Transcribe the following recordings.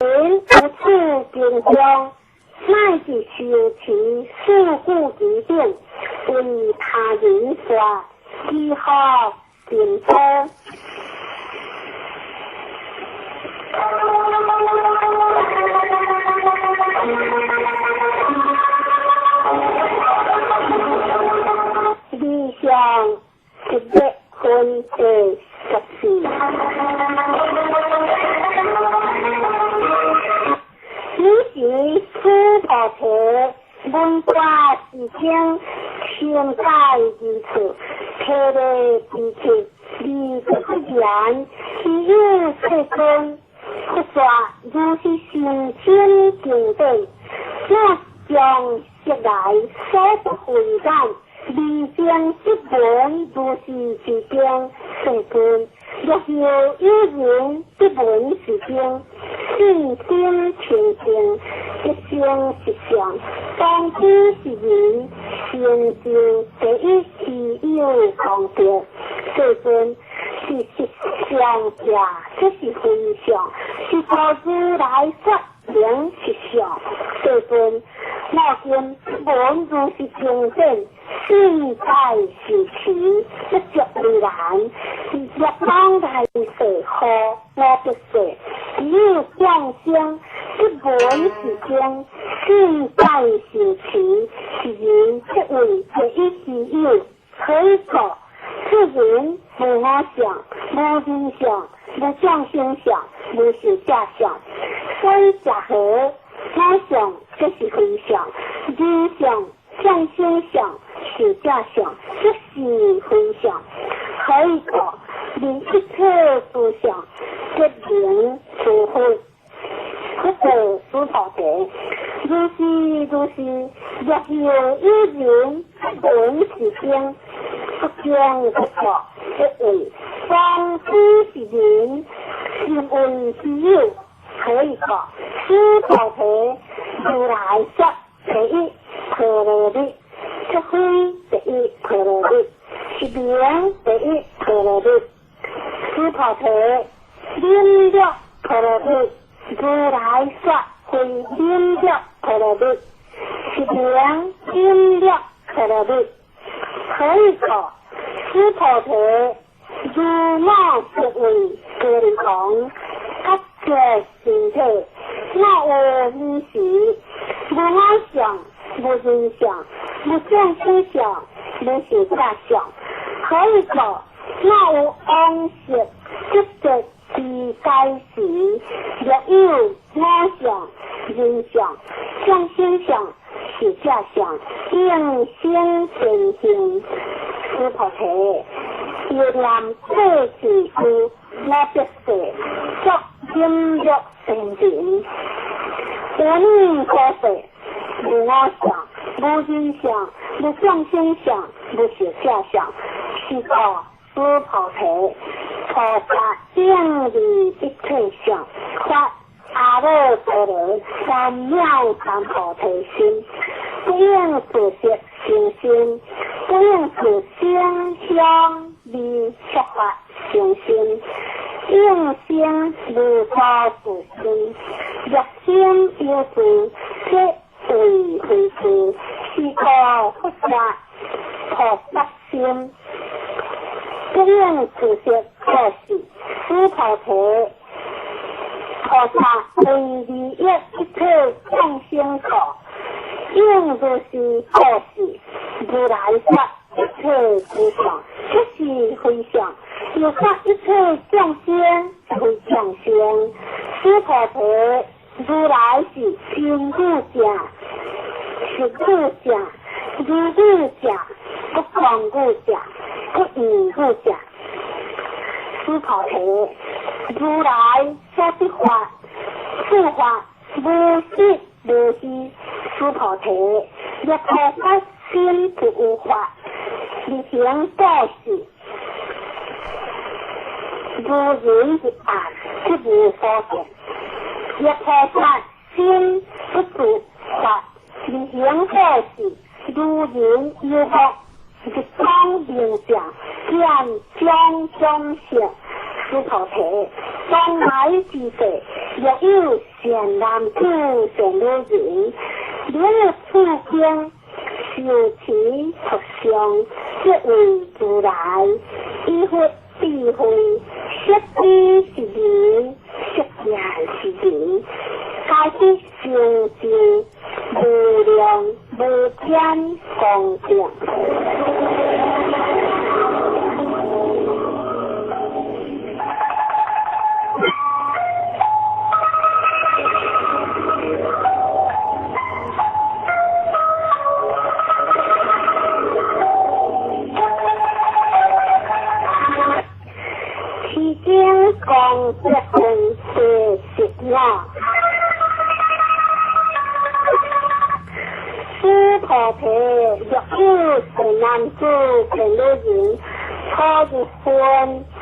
人无处平中，乃是受其事故之病，为他人说，如何平多？理想是结婚的实事。此时苏婆婆文化已经现在如此，贴了鼻涕，离不然，只有这根不说，如是心间平静，我将接来所不回转。离将一本如是之间成分，若有一人一本之间，心心清净，一心实相，当知是人，心经第一是有功德，这份是实相家，这是分享，是靠如来说明实相，这份我见本如是清净。现在时期一直未然，是日当大社好我的社，只有降香一本时间。现在时期是人这位第一之有可以做，是人无我想，无人想，无降香想，无是假想，所以假合我想这是分享，人想。降心想是假想，这是分享，可以做，连一切思想，决定除非，这个思考的，如是，若有一人本时间，不将不做，一为方知是人，是为之有，可以做，思考的如来说第一。可乐的，这非第一可乐的，是名第一可乐的，是跑腿，领着可乐的，如来说会领着可乐的，是名领着可乐的，可以说，是跑腿，如那是为健康，各个身体，那我一时，无我想。无人想，无相思想，无是假想，可以做，那有安息，即是是该时，若有我想、人想、相思想，是假想，应先成形，是菩提，越南这是故，我必是作音乐成形，本可是。无我想，无人想，无相心想，无是假想，是靠思菩提，菩萨应离一切想，发阿耨多罗三藐三菩提心，不应自识行心，不应自心相离说法行心，应心如法自心，若心有主，即为回之，是个复杂菩萨心，不应自识可是是菩提，菩萨为利益一切众生可，应如是可是如来说一切之想，这是回想，有说一切众生为众生，是菩提。如来是真故者，是故者，如故者，不狂故者，不异故者。是菩提，如来说的话，说话无实无虚，是菩提。若菩萨心不无法，理行报事，如人一案，即无所见。若菩萨心不足法，理行报事，如人有福，是光明想，将中性，是菩提。当来之世，若有善男子善女人，你此经受持福上，即为如来，依佛智慧，识知是人，识见是人，该知成就无量无边功德。功德分是十了，师菩提若有善男子善女人，初一分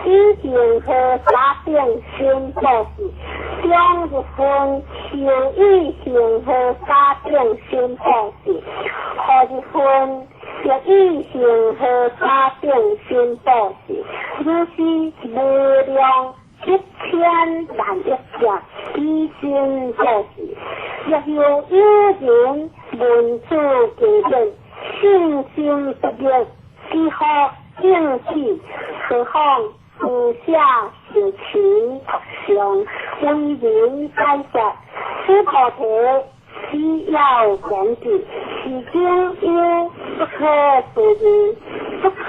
已经和法定心报时，中一分受已经和法定心报时，后一分若已经和法定心报时，如是无量1000万亿劫以心报时，若有人闻此经典，信心不灭，只好应气，何况私下受持福上，为人解释，此菩提只要讲解，是经因不可思议，不可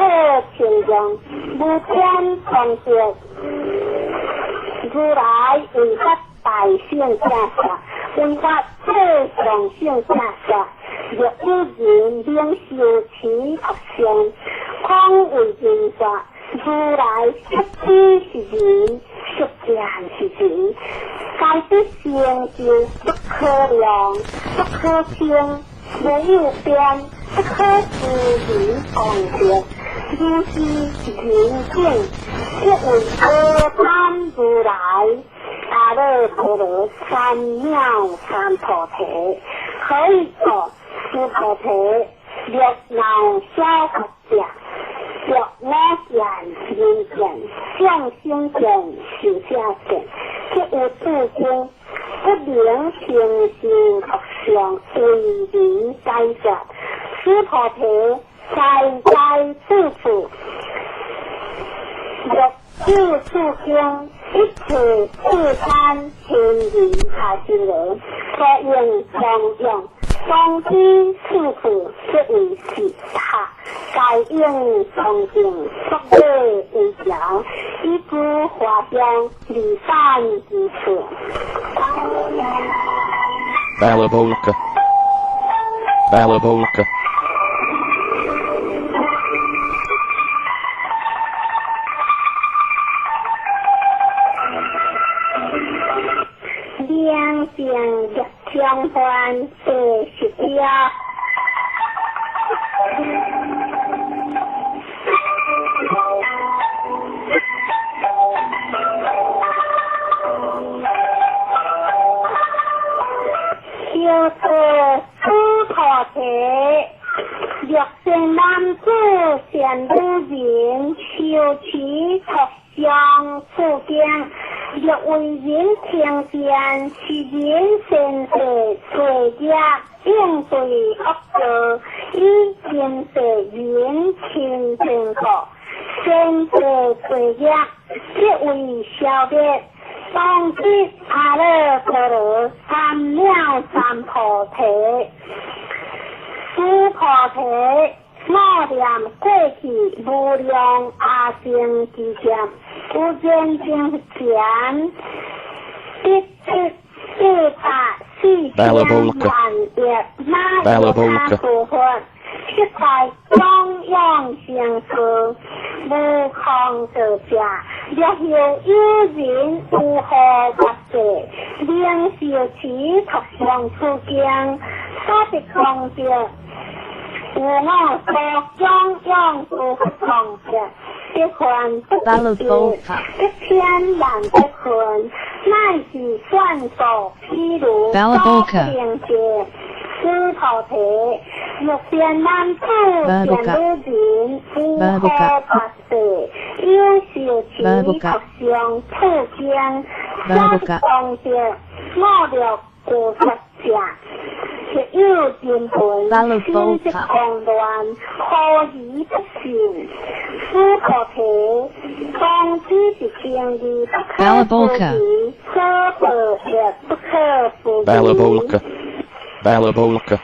形容，无边光德。如来为发大圣下下，为发最上圣下下，若有人领受持福上，况为人法，如来识知是人，识见是人，该知成就不可量，不可称，无有边，不可思议功德。如是人境，即为阿参如来，阿耨多罗三藐三菩提。可以说，是菩提若能消佛者，若我见人见，相心见，受下见，即有自经，不能平行福上，为人解释。此菩提在处处，若自处经，一切自参天人下之人，所应相用，当知处处即为是他，该应恭敬，不为为强，一诸华香离散之处。Balabolka. Balabolka. Liên tiền được trong quan về sự kia. Yêu từ tu thọ thế, được sinh nam tư siền tư diễn, siêu trí thật相复见，若为人听见，是人先世罪业应对恶果，以今世人亲正果，先世罪业即为消灭。当知阿耨多罗三藐三菩提，此菩提。莫念过去无量阿僧之劫，有见证前14000万亿那由他所佛，是在中央相说，无空得假。若有人如何不解，令受持福上出经，所得功德。我所中央所空的，这款不是1000万的款，乃是算作譬如高境界，此菩提目前南部前女人符合八岁，优秀前学生普遍，我是当着我了过发者。却有人本心是狂乱，何以不信？夫可体，当知是天意不可不疑，可不也不可不疑。Bella Polka.